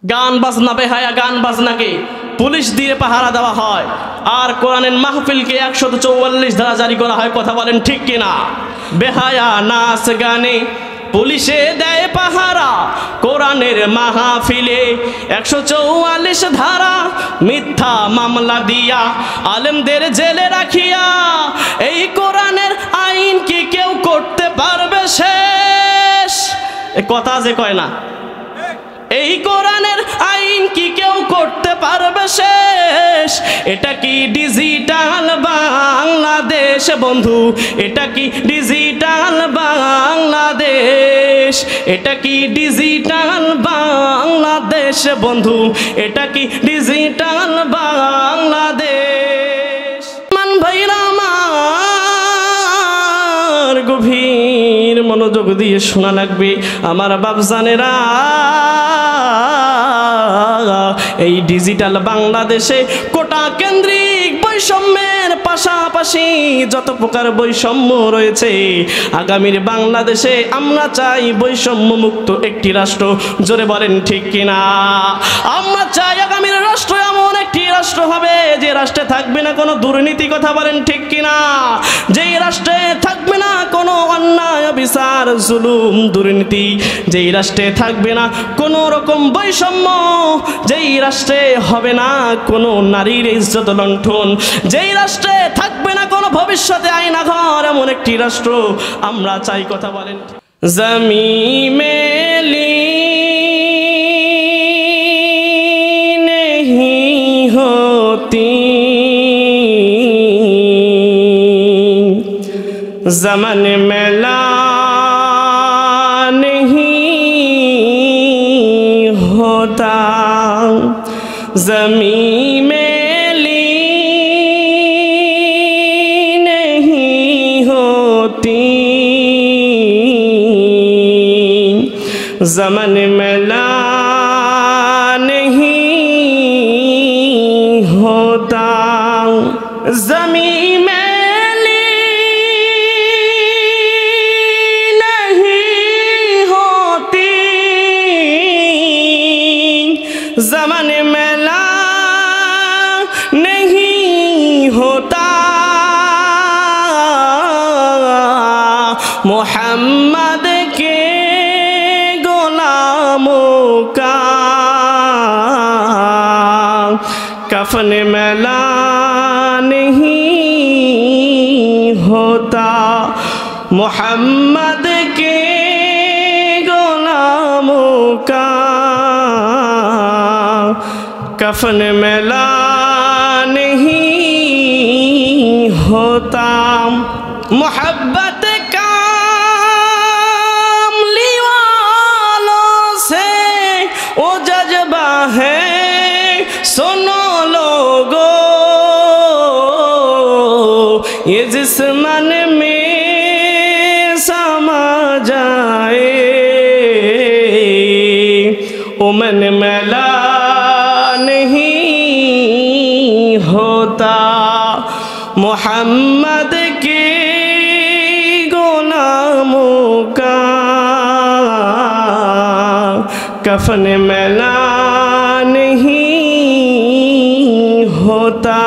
গান বাজনা বেহায়া গান বাজনাকে পুলিশ দিয়ে পাহারা দেওয়া হয়, আর কোরআনের মাহফিলকে 144 ধারা জারি করা হয়। কথা বলেন ঠিক কিনা? বেহায়া নাচ গানে পুলিশে দেয় পাহারা, কোরআনের মাহফিলে 144 ধারা মিথ্যা মামলা দিয়া আলেমদের জেলে রাখিয়া, এই কোরআনের আইন কি কেউ করতে পারবে শেষ? এ কথা যে কয় না, এই কোরআনের আইন কি কেউ করতে পারবে শেষ? এটা কি ডিজিটাল বাংলাদেশ বন্ধু? এটা কি ডিজিটাল বাংলাদেশ? এটা কি ডিজিটাল বাংলাদেশ বন্ধু? এটা কি ডিজিটাল বাংলাদেশ? মান ভাইরা আমার গভীর মনোযোগ দিয়ে শোনা লাগবে আমার বাপজানেরা। এই ডিজিটাল বাংলাদেশে কোটা কেন্দ্রিক বৈষম্যের পাশাপাশি যত প্রকার বৈষম্য রয়েছে, আগামীর বাংলাদেশে আমরা চাই বৈষম্য মুক্ত একটি রাষ্ট্র। জোরে বলেন ঠিক কিনা? আমরা চাই আগামীর রাষ্ট্র এমন একটি রাষ্ট্র হবে যে রাষ্ট্রে থাকবে না কোনো দুর্নীতি। কথা বলেন ঠিক কিনা? যেই রাষ্ট্রে থাকবে না কোনো অন্যায় বিচার জুলুম দুর্নীতি, যেই রাষ্ট্রে থাকবে না কোনো রকম বৈষম্য, যেই রাষ্ট্রে হবে না কোনো নারীর ইজ্জত লণ্ঠন, যেই রাষ্ট্রে থাকবে না কোনো ভবিষ্যতে আয়না ঘর, এমন একটি রাষ্ট্র আমরা চাই। কথা বলেন। জমি মেলি नहीं होती, ज़मन मेला नहीं होता, ज़मीं मेली नहीं होती, ज़मन मेला नहीं होता, ज़मीं मेली नहीं होती, ज़मन मेला नहीं होता, मोहम्मद के गुलामों का कफन मेला नहीं होता, मोहम्मद के गुलामों का कफन मेला नहीं होता, मोहब्बत कामली वालों से वो जज्बा है, सुनो लोगो ये जिस मन में समा जाए, वो मन मैला नहीं होता, मोहम्मद के गुलामों का कफन मैला नहीं होता।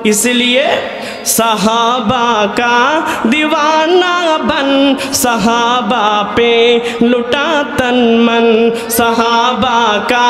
इसलिए सहाबा का दीवाना बन, सहाबा पे लुटा तन मन, सहाबा का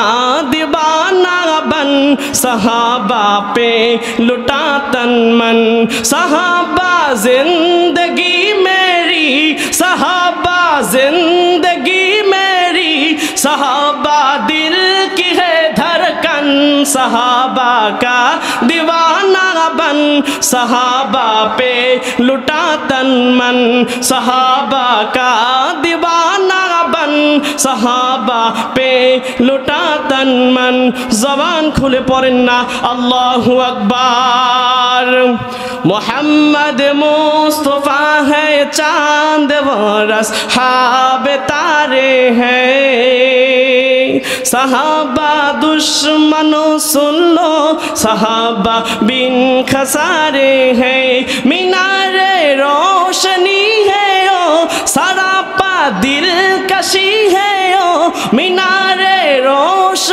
दीवाना बन, सहाबा पे लुटा तन मन, सहाबा जिंदगी मेरी, सहाबा जिंदगी मेरी, सहाबा दिल की है धड़कन, सहाबा का दीवाना बन, सहाबा पे लुटा तन मन, सहाबा का दीवाना बन, सहाबा पे लुटा तन मन। जबान खुले पढ़ेन ना अल्लाहु अकबर। मोहम्मद मुस्तफा है चांद बरस हाबे तारे हैं, सहाबा दुश्मनों सुन लो, सहाबा बिन खसारे हैं, मीनारे रोशनी है ओ सरापा दिलकशी है ओ मीनारे रोशनी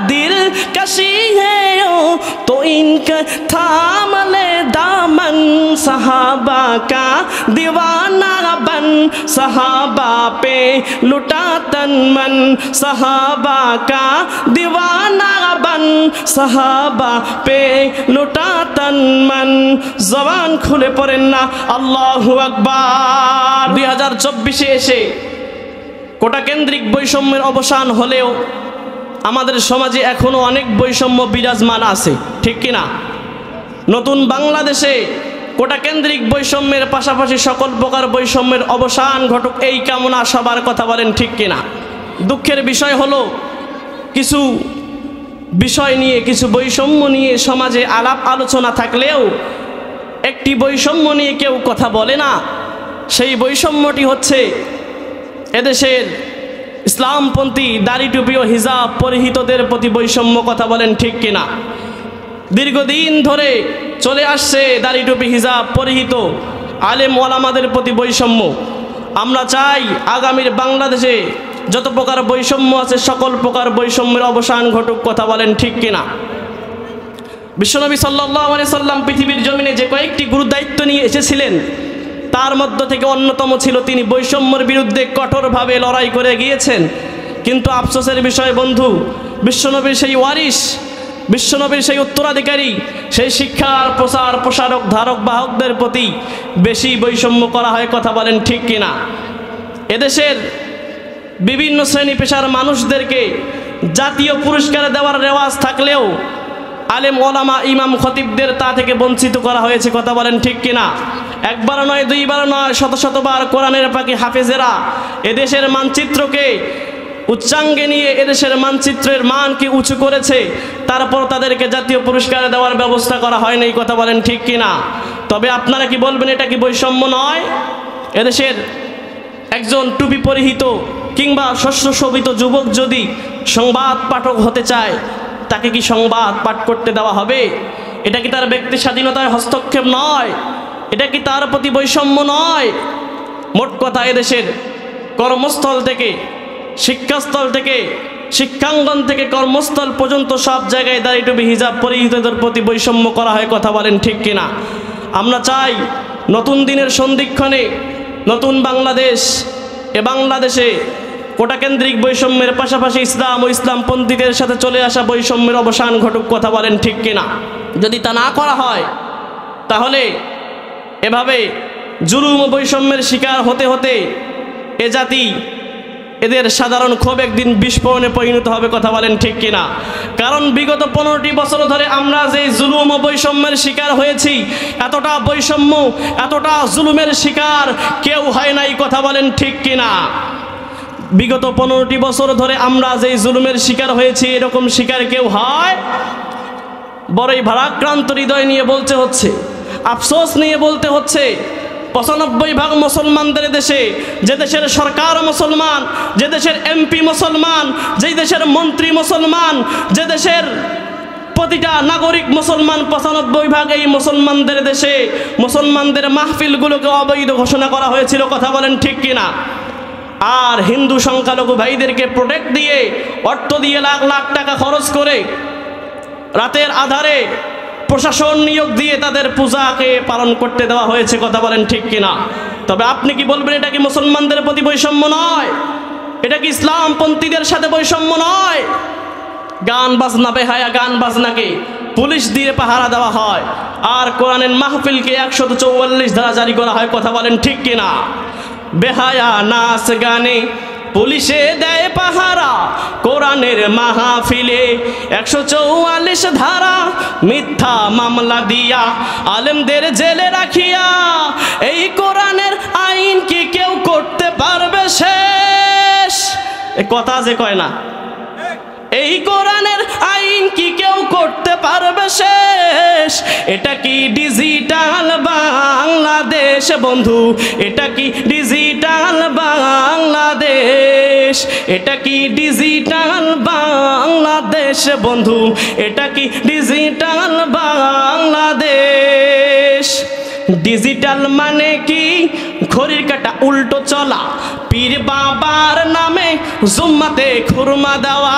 दिल कशी है ओ तो इनका थाम ले दामन सहाबा का दीवाना बन सहाबा पे लुटा तन मन सहाबा का दीवाना बन सहाबा पे लुटा तन मन जबान खुले पड़ेन ना আল্লাহু আকবার 2024 এসে কোটা কেন্দ্রিক বৈষম্যের অবসান হলেও আমাদের সমাজে এখনো অনেক বৈষম্য বিরাজমান আছে ঠিক কি না নতুন বাংলাদেশে কোটা কেন্দ্রিক বৈষম্যের পাশাপাশি সকল প্রকার বৈষম্যের অবসান ঘটুক এই কামনা সবার কথা বলেন ঠিক কি না দুঃখের বিষয় হলো কিছু বিষয় নিয়ে কিছু বৈষম্য নিয়ে সমাজে আলাপ আলোচনা থাকলেও একটি বৈষম্য নিয়ে কেউ কথা বলে না সেই বৈষম্যটি হচ্ছে এদেশের ইসলামপন্থী দাড়ি টুপি ও হিজাব পরিহিতদের প্রতি বৈষম্য কথা বলেন ঠিক কিনা দীর্ঘদিন ধরে চলে আসছে দাড়ি টুপি হিজাব পরিহিত আলেম ওলামাদের প্রতি বৈষম্য আমরা চাই আগামীর বাংলাদেশে যত প্রকার বৈষম্য আছে সকল প্রকার বৈষম্যের অবসান ঘটুক কথা বলেন ঠিক কিনা বিশ্বনবী সাল্লাল্লাহু আলাইহি সাল্লাম পৃথিবীর জমিনে যে কয়েকটি গুরুদায়িত্ব নিয়ে এসেছিলেন তার মধ্য থেকে অন্যতম ছিল তিনি বৈষম্যের বিরুদ্ধে কঠোরভাবে লড়াই করে গিয়েছেন কিন্তু আফসোসের বিষয় বন্ধু বিশ্বনবীর সেই ওয়ারিস বিশ্বনবীর সেই উত্তরাধিকারী সেই শিক্ষার প্রচার প্রসারক ধারক বাহকদের প্রতি বেশি বৈষম্য করা হয় কথা বলেন ঠিক কিনা এদেশের বিভিন্ন শ্রেণী পেশার মানুষদেরকে জাতীয় পুরস্কার দেওয়ার রেওয়াজ থাকলেও আলেম ওলামা ইমাম খতিবদের তা থেকে বঞ্চিত করা হয়েছে কথা বলেন ঠিক কিনা একবার নয় দুইবার নয় শত শতবার কোরআনের পাখি হাফেজেরা এদেশের মানচিত্রকে উচ্চাঙ্গে নিয়ে এদেশের মানচিত্রের মানকে উঁচু করেছে তারপর তাদেরকে জাতীয় পুরস্কার দেওয়ার ব্যবস্থা করা হয়নি এই কথা বলেন ঠিক কিনা তবে আপনারা কি বলবেন এটা কি বৈষম্য নয় এদেশের একজন টুপি পরিহিত কিংবা শস্য শোভিত যুবক যদি সংবাদ পাঠক হতে চায় তাকে কি সংবাদ পাঠ করতে দেওয়া হবে এটা কি তার ব্যক্তি স্বাধীনতায় হস্তক্ষেপ নয় এটা কি তার প্রতি বৈষম্য নয় মোট কথা এদেশের কর্মস্থল থেকে শিক্ষাস্থল থেকে শিক্ষাঙ্গন থেকে কর্মস্থল পর্যন্ত সব জায়গায় দাড়ি টুপি হিজাব পরিহিতদের প্রতি বৈষম্য করা হয় কথা বলেন ঠিক কিনা আমরা চাই নতুন দিনের সন্ধিক্ষণে নতুন বাংলাদেশ এ বাংলাদেশে কোটা কেন্দ্রিক বৈষম্যের পাশাপাশি ইসলাম ও ইসলামপন্থীদের সাথে চলে আসা বৈষম্যের অবসান ঘটুক কথা বলেন ঠিক কিনা যদি তা না করা হয় তাহলে এভাবে জুলুম ও বৈষম্যের শিকার হতে হতে এ জাতি এদের সাধারণ ক্ষোভ একদিন বিস্ফোরণে পরিণত হবে কথা বলেন ঠিক কিনা কারণ বিগত 15টি বছর ধরে আমরা যে জুলুম ও বৈষম্যের শিকার হয়েছি এতটা বৈষম্য এতটা জুলুমের শিকার কেউ হয় নাই কথা বলেন ঠিক কিনা বিগত 15টি বছর ধরে আমরা যে জুলুমের শিকার হয়েছি এরকম শিকার কেউ হয় বড়ই ভারাক্রান্ত হৃদয় নিয়ে বলতে হচ্ছে আফসোস নিয়ে বলতে হচ্ছে 95% মুসলমানদের দেশে যে দেশের সরকার মুসলমান যে দেশের এমপি মুসলমান যে দেশের মন্ত্রী মুসলমান যে দেশের প্রতিটা নাগরিক মুসলমান 95% এই মুসলমানদের দেশে মুসলমানদের মাহফিলগুলোকে অবৈধ ঘোষণা করা হয়েছিল কথা বলেন ঠিক কিনা আর হিন্দু সংখ্যালঘু ভাইদেরকে প্রোটেক্ট দিয়ে অর্থ দিয়ে লাখ লাখ টাকা খরচ করে রাতের আধারে প্রশাসন নিয়োগ দিয়ে তাদের পূজাকে পালন করতে দেওয়া হয়েছে কথা বলেন ঠিক কিনা তবে আপনি কি বলবেন এটা কি মুসলমানদের প্রতি বৈষম্য নয় এটা কি ইসলামপন্থীদের সাথে বৈষম্য নয় গান বাজনা বেহায়া গান বাজনাকে পুলিশ দিয়ে পাহারা দেওয়া হয় আর কোরআনের মাহফিলকে 144 ধারা জারি করা হয় কথা বলেন ঠিক কিনা বেহায়া নাচ গানে পুলিশে দেয় পাহারা কোরআনের মাহফিলে 144 ধারা মিথ্যা মামলা দিয়া আলেমদের জেলে রাখিয়া এই কোরআনের আইন কি কেউ করতে পারবে শেষ এ কথা যে কয় না এই কোরআনের আইন কি কেউ করতে পারবে শেষ এটা কি ডিজিটাল বাংলাদেশ বন্ধু এটা কি ডিজিটাল বাংলাদেশ এটা কি ডিজিটাল বাংলাদেশ বন্ধু এটা কি ডিজিটাল বাংলাদেশ ডিজিটাল মানে কি ঘড়ির কাঁটা উল্টো চলা পীর বাবার নামে জুম্মাতে খুরমা দেওয়া,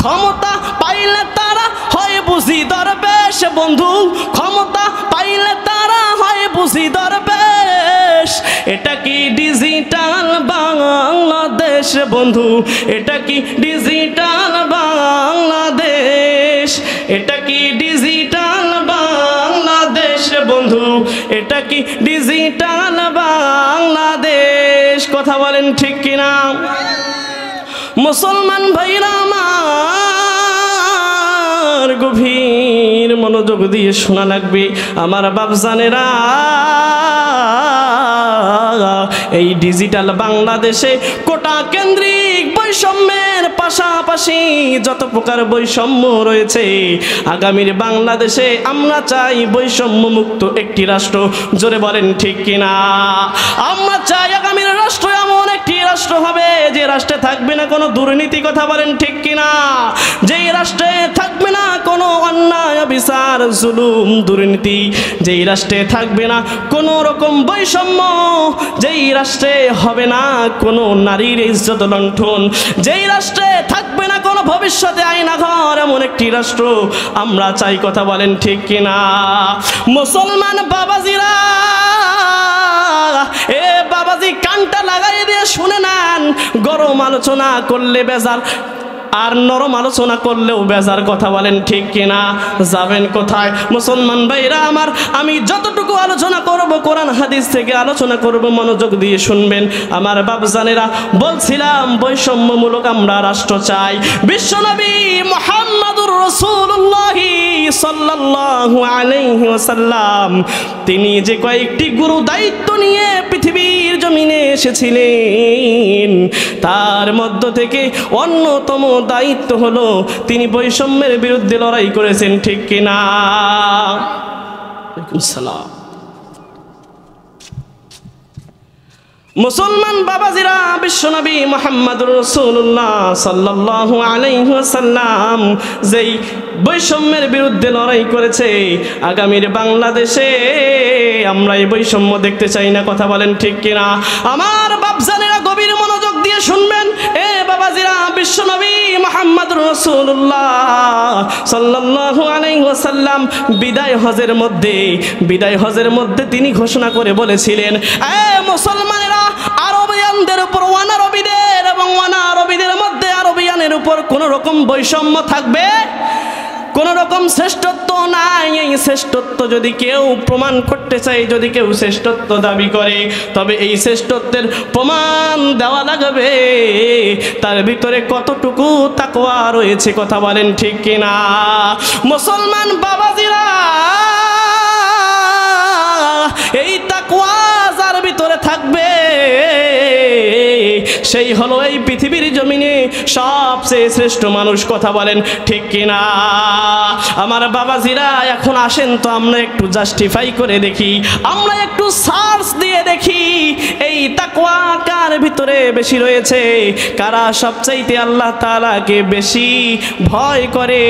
ক্ষমতা পাইলে তারা হয় বুঝি দরবেশ বন্ধু, ক্ষমতা পাইলে তারা হয় বুঝি দরবেশ। এটা কি ডিজিটাল বাংলাদেশ বন্ধু, এটা কি ডিজিটাল বাংলাদেশ, এটা কি ডিজিটাল বাংলাদেশ বন্ধু, এটা কি ডিজিটাল বাংলাদেশ। কথা বলেন ঠিক কিনা? মুসলমান ভাইরা আমার গভীর মনোযোগ দিয়ে শোনা লাগবে আমার বাপজানেরা। এই ডিজিটাল বাংলাদেশে কোটা কেন্দ্রিক বৈষম্যের পাশাপাশি যত প্রকার বৈষম্য রয়েছে, আগামীর বাংলাদেশে আমরা চাই বৈষম্য মুক্ত একটি রাষ্ট্র। জোরে বলেন ঠিক কিনা? আমরা চাই আগামীর রাষ্ট্র এমন একটি রাষ্ট্র হবে যে রাষ্ট্রে থাকবে না কোনো দুর্নীতি। কথা বলেন ঠিক কিনা? যেই রাষ্ট্রে থাকবে না কোনো অন্যায় বিচার জুলুম দুর্নীতি, যেই রাষ্ট্রে থাকবে না কোনো রকম বৈষম্য, যেই রাষ্ট্রে হবে না কোনো নারীর ইজ্জত লণ্ঠন, যেই রাষ্ট্রে থাকবে না কোনো ভবিষ্যতে আয়নাঘর, এমন একটি রাষ্ট্র আমরা চাই। কথা বলেন ঠিক কিনা? মুসলমান বাবাজিরা, এ বাবাজি কানটা লাগাই দিয়ে শুনে নেন। গরম আলোচনা করলে বেজার, আর নরম আলোচনা করলেও বেজার। কথা বলেন ঠিক কিনা? যাবেন কোথায়? মুসলমান ভাইরা আমার, আমি যতটুকু আলোচনা করব কোরআন হাদিস থেকে আলোচনা করব, মনোযোগ দিয়ে শুনবেন আমার বাপজানেরা। বলছিলাম বৈষম্যমূলক আমরা রাষ্ট্র চাই। বিশ্বনবী মুহাম্মদুর রাসূলুল্লাহ সাল্লাল্লাহু আলাইহি ওয়াসাল্লাম তিনি যে কয়েকটি গুরু দায়িত্ব নিয়ে পৃথিবীর জমিনে এসেছিলেন, তার মধ্য থেকে অন্যতম দায়িত্ব হলো তিনি বৈষম্যের বিরুদ্ধে লড়াই করেছেন। ঠিক কিনা? সালাম। মুসলমান বাবাজিরা, বিশ্বনবী মুহাম্মদুর রাসূলুল্লাহ সাল্লাল্লাহু আলাইহি ওয়াসাল্লাম যেই বৈষম্যের বিরুদ্ধে লড়াই করেছে, আগামীর বাংলাদেশে আমরা এই বৈষম্য দেখতে চাই না। কথা বলেন ঠিক কিনা? আমার বাপজানেরা গভীর মনোযোগ দিয়ে শুনবেন। এ বাবাজিরা, বিশ্বনবী মুহাম্মদুর রাসূলুল্লাহ সাল্লাল্লাহু আলাইহি ওয়াসাল্লাম বিদায় হজের মধ্যে তিনি ঘোষণা করে বলেছিলেন, এ মুসলমানেরা, আরবিয়ানদের উপর অনারবিদের এবং অনারবিদের মধ্যে আরবিয়ানের উপর কোন রকম বৈষম্য থাকবে, কোন রকম শ্রেষ্ঠত্ব নাই। এই শ্রেষ্ঠত্ব যদি কেউ প্রমাণ করতে চায়, যদি কেউ শ্রেষ্ঠত্ব দাবি করে, তবে এই শ্রেষ্ঠত্বের প্রমাণ দেওয়া লাগবে তার ভিতরে কতটুকু তাকওয়া রয়েছে। কথা বলেন ঠিক কিনা? মুসলমান বাবাজিরা, এই তাকওয়া যার ভিতরে থাকবে সেই হলো এই পৃথিবীর জমিনে সবচেয়ে শ্রেষ্ঠ মানুষ। কথা বলেন ঠিক কিনা? আমার বাবাজিরা, এখন আসেন তো আমরা একটু জাস্টিফাই করে দেখি, আমরা একটু সার্চ দিয়ে দেখি এই তাকওয়া কার ভিতরে বেশি রয়েছে, কারা সবচাইতে আল্লাহ তাআলাকে বেশি ভয় করে।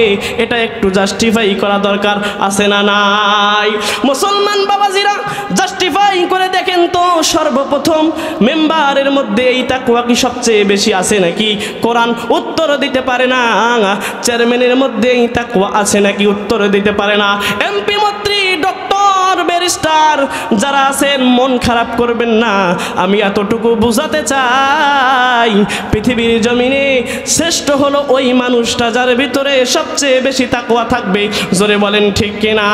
এটা একটু জাস্টিফাই করা দরকার আছে না নাই? মুসলমান বাবাজিরা, জাস্টিফাই করে দেখেন তো। সর্বপ্রথম মেম্বারের মধ্যে এই তাকওয়া কি সবচেয়ে বেশি আছে নাকি? কোরআন উত্তর দিতে পারে না। চেয়ারম্যানের মধ্যে এই তাকওয়া আছে নাকি? উত্তর দিতে পারে না। এমপি, মন্ত্রী, ডক্টর, ব্যারিস্টার যারা আছেন, মন খারাপ করবেন না, আমি এতটুকু বুঝাতে চাই, পৃথিবীর জমিনে শ্রেষ্ঠ হলো ওই মানুষটা যার ভিতরে সবচেয়ে বেশি তাকওয়া থাকবে। জোরে বলেন ঠিক কিনা?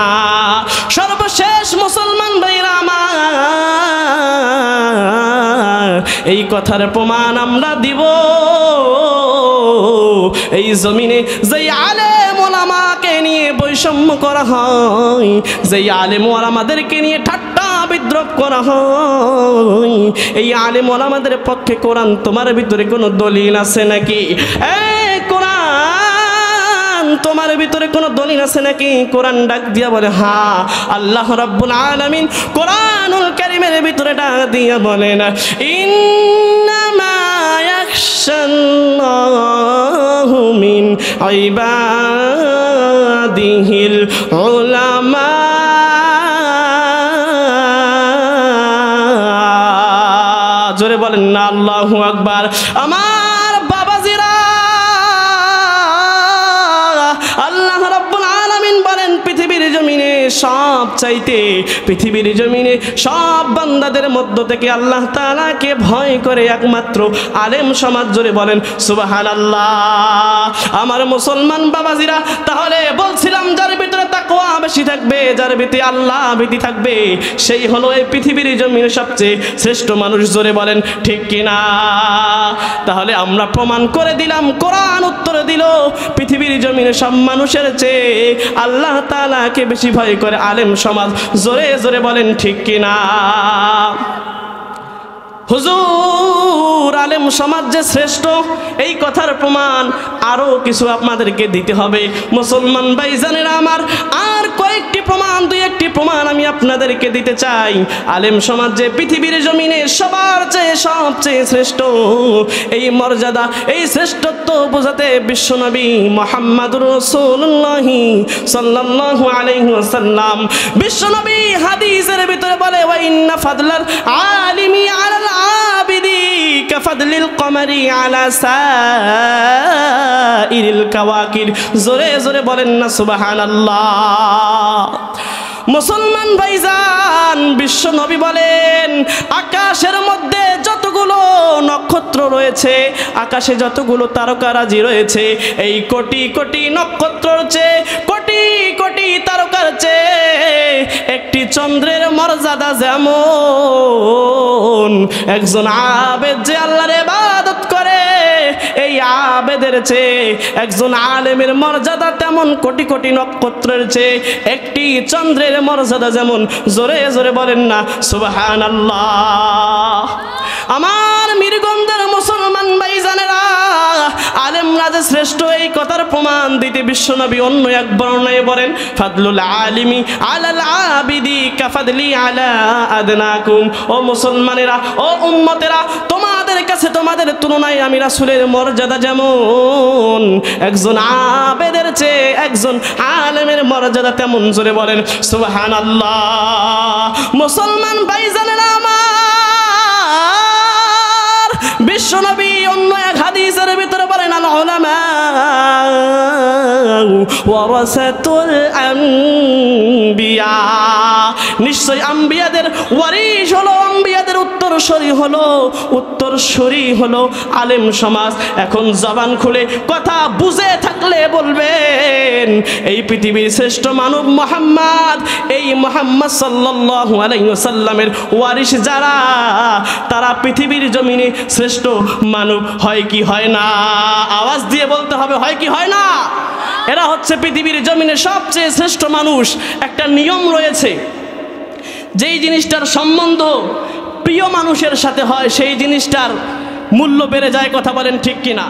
সর্বশেষ মুসলমান ভাইরা আমার, এই কথার প্রমাণ আমরা দিব। এই জমিনে যেই আলেম ওলামাকে নিয়ে বৈষম্য করা হয়, যেই আলেম ওলামাদেরকে নিয়ে ঠাট্টা বিদ্রুপ করা হয়, এই আলেম ওলামাদের পক্ষে কোরআন তোমার ভিতরে কোনো দলিল আছে নাকি? এই কোরআন তোমার ভিতরে কোনো দলিল আছে নাকি? কোরআন ডাক দিয়া বলে হ্যাঁ। আল্লাহ রাব্বুল আলামিন কোরআনুল কারীমের ভিতরে ডাক দিয়া বলেন, ইন্নামা ইয়াখশাল্লাহু মিন ইবাদিহিল উলামা। জোরে বলেন না আল্লাহু আমার বাবাজিরা, আল্লাহ রাব্বুল আলামিন বলেন পৃথিবীর জমিনে সব চাইতে, পৃথিবীর জমিনে সব বান্দাদের মধ্য থেকে আল্লাহ তাআলাকে ভয় করে একমাত্র আলেম সমাজ। জোরে বলেন সুবহানাল্লাহ। আমার মুসলমান বাবাজিরা, তাহলে বলছিলাম যার ভিতরে তাকওয়া বেশি থাকবে, যার ভিতরে আল্লাহ ভীতি থাকবে, সেই হলো এই পৃথিবীর জমিনে সবচেয়ে শ্রেষ্ঠ মানুষ। জোরে বলেন ঠিক কিনা? তাহলে আমরা প্রমাণ করে দিলাম, কোরআন উত্তর দিল, পৃথিবীর জমিনে সব মানুষের চেয়ে আল্লাহ তাআলাকে বেশি ভয় করে আলেম সমাজ। জোরে জোরে বলেন ঠিক কিনা? হুজুর, আলেম সমাজ যে শ্রেষ্ঠ, এই কথার প্রমাণ আরো কিছু আপনাদেরকে দিতে হবে মুসলমান ভাইজানেরা আমার। আর কয়েকটি প্রমাণ, দুই একটি প্রমাণ আমি আপনাদেরকে দিতে চাই। আলেম সমাজ যে পৃথিবীর জমিনে সবার চেয়ে সবচেয়ে শ্রেষ্ঠ, এই মর্যাদা, এই শ্রেষ্ঠত্ব বোঝাতে বিশ্বনবী মুহাম্মদুর রাসূলুল্লাহ সাল্লাল্লাহু আলাইহি ওয়াসাল্লাম, বিশ্বনবী হাদিসের ভিতরে বলে, ওয়া ইন্না ফাদলাল আলিমি আলাল আবিদি কাফাদলিল কমারি আলা সাইরিল কাওয়াকির। জোরে জোরে বলেন না সুবহানাল্লাহ। মুসলমান ভাইজান, বিশ্ব নবী বলেন আকাশের মধ্যে যতগুলো নক্ষত্র রয়েছে, আকাশে যতগুলো তারকারাজি রয়েছে, এই কোটি কোটি নক্ষত্রর চেয়ে, কোটি কোটি তারকার চেয়ে একটি চন্দ্রের মর্যাদা যেমন, একজন আবেদ যে আল্লাহর ইবাদত করে, এই আবেদের চেয়ে একজন আলেমের মর্যাদা তেমন কোটি কোটি নক্ষত্রের চেয়ে একটি চন্দ্রের মর্যাদা যেমন। জোরে জোরে বলেন না সুবহানাল্লাহ। আমার মিরগঞ্জের মুসলমান ভাইজানেরা, আলেমরা যে শ্রেষ্ঠ, এই কথার প্রমাণ দিতে বিশ্বনবী অন্য এক বর্ণনায় বলেন, ফাদলুল আলিমি আলাল আবিদি কাফাদলি আলা আদনাকুম। ও মুসলমানেরা, ও উম্মতেরা, তোমাদের কাছে, তোমাদের তুলনায় আমি রাসূলের মর্যাদা যেমন, একজন আবেদের চেয়ে একজন আলেমের মর্যাদা তেমন। জোরে বলেন সুবহানাল্লাহ। মুসলমান ভাইজানেরা আমার, বিশ্বনবী অন্য এক হাদিসের ভিতরে বলেন, আল উলামা ওয়ারাসাতুল আম্বিয়া, নিশ্চয় আম্বিয়াদের ওয়ারিস হলো, আম্বিয়াদের উত্তরসূরি হলো আলেম সমাজ। এখন জবান খুলে কথা বুঝে থাকলে বলবেন, এই পৃথিবীর শ্রেষ্ঠ মানব মুহাম্মদ, এই মুহাম্মদ সাল্লাল্লাহু আলাইহি ওয়াসাল্লামের ওয়ারিস যারা, তারা পৃথিবীর জমিনে শ্রেষ্ঠ মানব হয় কি হয় না? আওয়াজ দিয়ে বলতে হবে, হয় কি হয় না? এরা হচ্ছে পৃথিবীর জমিনে সবচেয়ে শ্রেষ্ঠ মানুষ। একটা নিয়ম রয়েছে, যেই জিনিসটার সম্বন্ধ প্রিয় মানুষের সাথে হয়, সেই জিনিসটার মূল্য বেড়ে যায়। কথা বলেন ঠিক কিনা?